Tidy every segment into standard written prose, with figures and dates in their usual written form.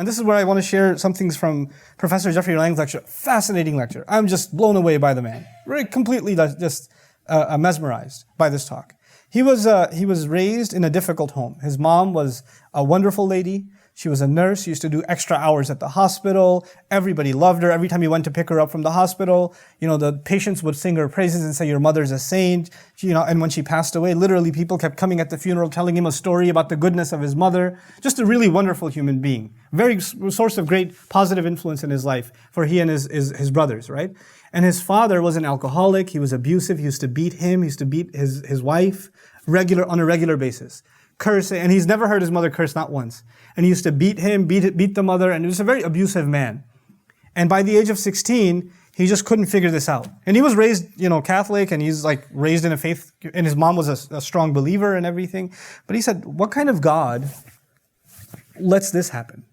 and this is where I want to share some things from Professor Jeffrey Lang's lecture. Fascinating lecture. I'm just blown away by the man. Very completely just mesmerized by this talk. He was raised in a difficult home. His mom was a wonderful lady. She was a nurse. She used to do extra hours at the hospital. Everybody loved her. Every time he went to pick her up from the hospital, the patients would sing her praises and say, "Your mother's a saint." And when she passed away, literally people kept coming at the funeral, telling him a story about the goodness of his mother. Just a really wonderful human being. Very source of great positive influence in his life for he and his brothers, right? And his father was an alcoholic. He was abusive. He used to beat him. He used to beat his wife on a regular basis. Curse, and he's never heard his mother curse, not once. And he used to beat him, beat the mother, and he was a very abusive man. And by the age of 16, he just couldn't figure this out. And he was raised, Catholic, and he's like raised in a faith, and his mom was a strong believer and everything. But he said, what kind of God lets this happen?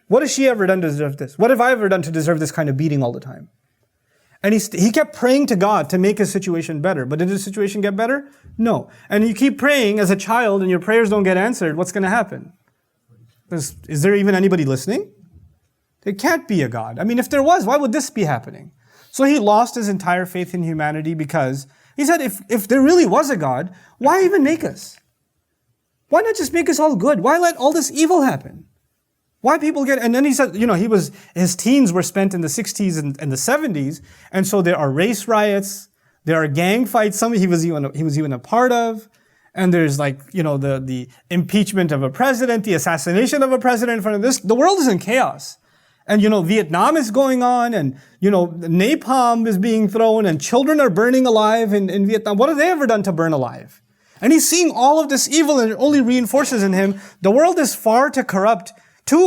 What has she ever done to deserve this? What have I ever done to deserve this kind of beating all the time? And he kept praying to God to make his situation better. But did his situation get better? No. And you keep praying as a child and your prayers don't get answered, what's going to happen? Is there even anybody listening? There can't be a God. I mean, if there was, why would this be happening? So he lost his entire faith in humanity because he said, if there really was a God, why even make us? Why not just make us all good? Why let all this evil happen? Why people and then he said, his teens were spent in the 60s and the 70s, and so there are race riots, there are gang fights, some he was even a part of, and there's the impeachment of a president, the assassination of a president in front of this. The world is in chaos. And Vietnam is going on, and napalm is being thrown, and children are burning alive in Vietnam. What have they ever done to burn alive? And he's seeing all of this evil, and it only reinforces in him, the world is far too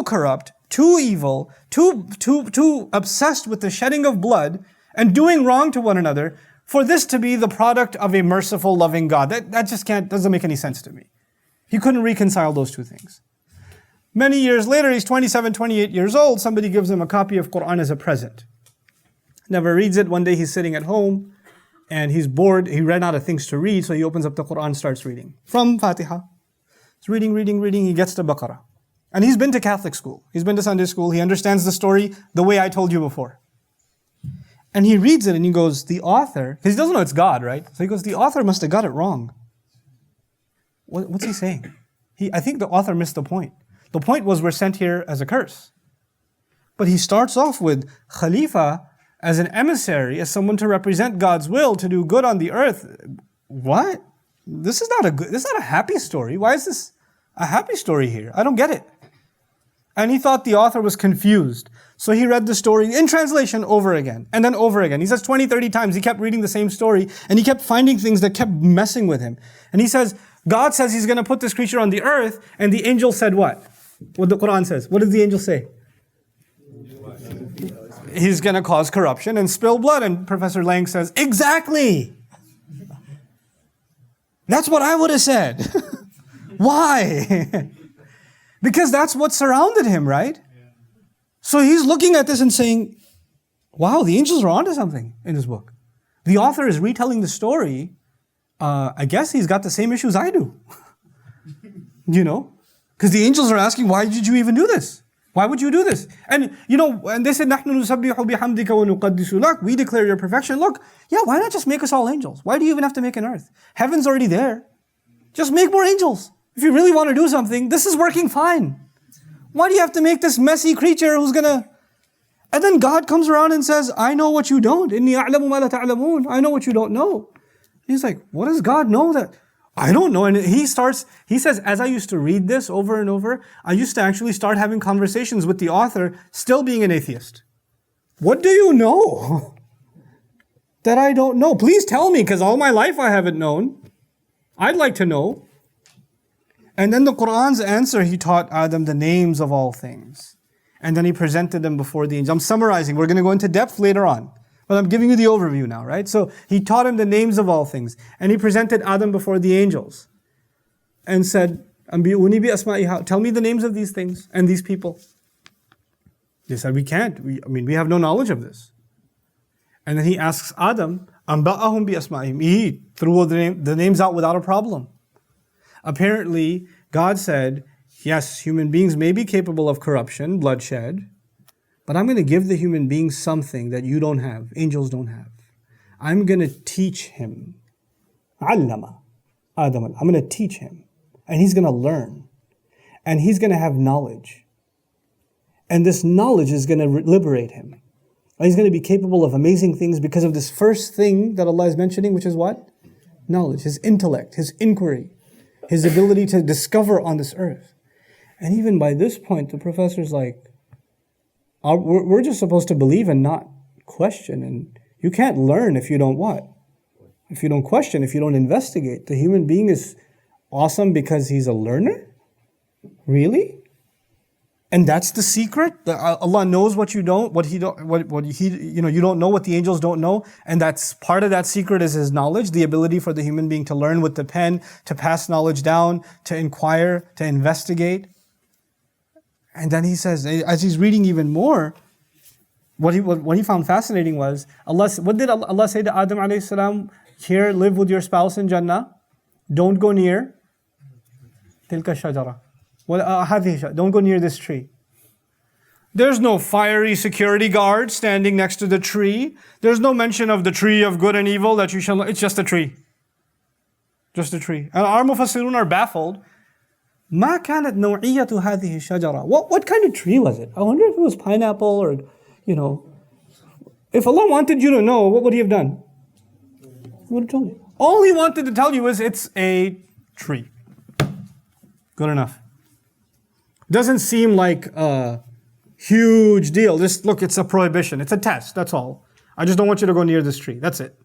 corrupt, too evil, too obsessed with the shedding of blood and doing wrong to one another for this to be the product of a merciful, loving God. That just doesn't make any sense to me. He couldn't reconcile those two things. Many years later, he's 27, 28 years old, somebody gives him a copy of Quran as a present. Never reads it. One day he's sitting at home and he's bored. He ran out of things to read, so he opens up the Quran, starts reading. From Fatiha. He's reading, he gets to Baqarah. And he's been to Catholic school. He's been to Sunday school. He understands the story the way I told you before. And he reads it and he goes, the author, because he doesn't know it's God, right? So he goes, the author must have got it wrong. What's he saying? I think the author missed the point. The point was we're sent here as a curse. But he starts off with Khalifa as an emissary, as someone to represent God's will, to do good on the earth. What? This is not a happy story. Why is this a happy story here? I don't get it. And he thought the author was confused. So he read the story in translation over again, and then over again. He says 20, 30 times, he kept reading the same story, and he kept finding things that kept messing with him. And he says, God says he's going to put this creature on the earth, and the angel said what? What the Quran says. What does the angel say? He's going to cause corruption and spill blood. And Professor Lang says, exactly! That's what I would have said. Why? Because that's what surrounded him, right? So he's looking at this and saying, wow, the angels are onto something in this book. The author is retelling the story. I guess he's got the same issues I do. Because the angels are asking, why did you even do this? Why would you do this? And and they said, نَحْنُ نُسَبِّحُ بِحَمْدِكَ وَنُقَدِّسُ لَكَ. We declare your perfection. Look, why not just make us all angels? Why do you even have to make an earth? Heaven's already there. Just make more angels. If you really want to do something, this is working fine. Why do you have to make this messy creature who's gonna... And then God comes around and says, I know what you don't. إِنِّي أَعْلَمُ مَا لَا تَعْلَمُونَ. I know what you don't know. He's like, what does God know that? I don't know. And he says, as I used to read this over and over, I used to actually start having conversations with the author, still being an atheist. What do you know that I don't know? Please tell me, because all my life I haven't known. I'd like to know. And then the Quran's answer, he taught Adam the names of all things. And then he presented them before the angels. I'm summarizing. We're going to go into depth later on. But I'm giving you the overview now, right? So he taught him the names of all things. And he presented Adam before the angels. And said, أَنْبِئُونِي بِأَسْمَائِهَا. Tell me the names of these things and these people. They said, we can't. We have no knowledge of this. And then he asks Adam, أَنْبَأَهُمْ بِأَسْمَائِهِمْ. He threw the names out without a problem. Apparently, God said, yes, human beings may be capable of corruption, bloodshed, but I'm going to give the human being something that you don't have, angels don't have. I'm going to teach him. Allama Adam. I'm going to teach him. And he's going to learn. And he's going to have knowledge. And this knowledge is going to liberate him. And he's going to be capable of amazing things because of this first thing that Allah is mentioning, which is what? Knowledge, his intellect, his inquiry, his ability to discover on this earth. And even by this point, the professor's like, we're just supposed to believe and not question. And you can't learn if you don't what? If you don't question, if you don't investigate. The human being is awesome because he's a learner? Really? And that's the secret? Allah knows what you don't, you don't know what the angels don't know. And that's part of that secret is His knowledge, the ability for the human being to learn with the pen, to pass knowledge down, to inquire, to investigate. And then he says, as he's reading even more, what he found fascinating was, what did Allah say to Adam alayhi salam? Here, live with your spouse in Jannah. Don't go near tilka shajara. Don't go near this tree. There's no fiery security guard standing next to the tree. There's no mention of the tree of good and evil that you shall. It's just a tree. Just a tree. And our mufassirun are baffled. ما كانت نوعية هذه الشجرة. What kind of tree was it? I wonder if it was pineapple or, if Allah wanted you to know, what would He have done? He would have told you. All He wanted to tell you is it's a tree. Good enough. Doesn't seem like a huge deal. Just look, it's a prohibition. It's a test, that's all. I just don't want you to go near this tree. That's it.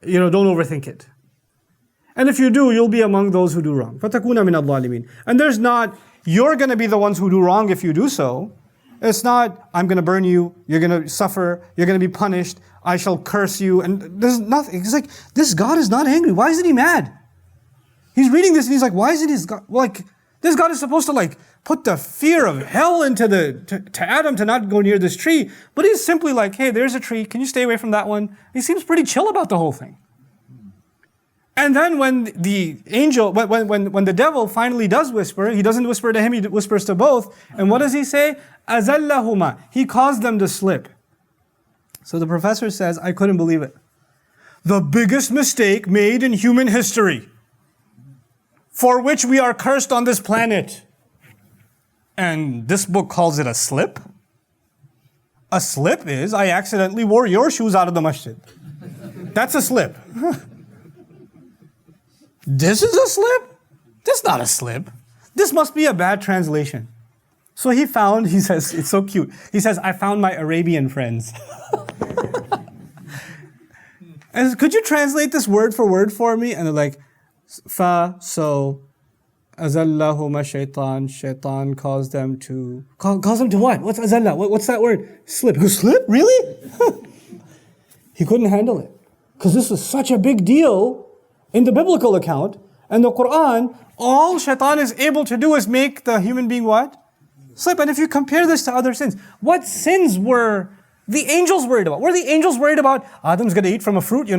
Don't overthink it. And if you do, you'll be among those who do wrong. فَتَكُونَ مِنَ الظَّالِمِينَ. And there's not, you're going to be the ones who do wrong if you do so. It's not, I'm going to burn you, you're going to suffer, you're going to be punished, I shall curse you. And there's nothing. It's like, this God is not angry. Why isn't He mad? He's reading this and he's like, why isn't His God, this God is supposed to put the fear of hell into to Adam to not go near this tree. But He's simply like, hey, there's a tree, can you stay away from that one? He seems pretty chill about the whole thing. And then when the angel, when the devil finally does whisper, he doesn't whisper to him, he whispers to both. And what does he say? أَزَلَّهُمَا. He caused them to slip. So the professor says, I couldn't believe it. The biggest mistake made in human history, for which we are cursed on this planet. And this book calls it a slip? A slip is, I accidentally wore your shoes out of the masjid. That's a slip. This is a slip? This is not a slip. This must be a bad translation. So he says, it's so cute. He says, I found my Arabian friends. And could you translate this word for word for me? And they're like, so, azallahuma shaitan caused them to what? What's azallah? What's that word? Slip. Who slip? Really? He couldn't handle it. Because this was such a big deal in the biblical account. And the Quran, all shaitan is able to do is make the human being what? Slip. And if you compare this to other sins, what sins were the angels worried about? Were the angels worried about Adam's going to eat from a fruit?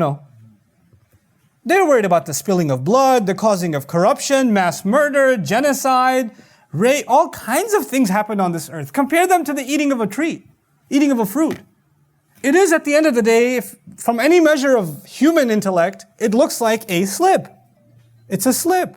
They're worried about the spilling of blood, the causing of corruption, mass murder, genocide, rape. All kinds of things happen on this earth. Compare them to the eating of a tree, eating of a fruit. It is, at the end of the day, from any measure of human intellect, it looks like a slip. It's a slip.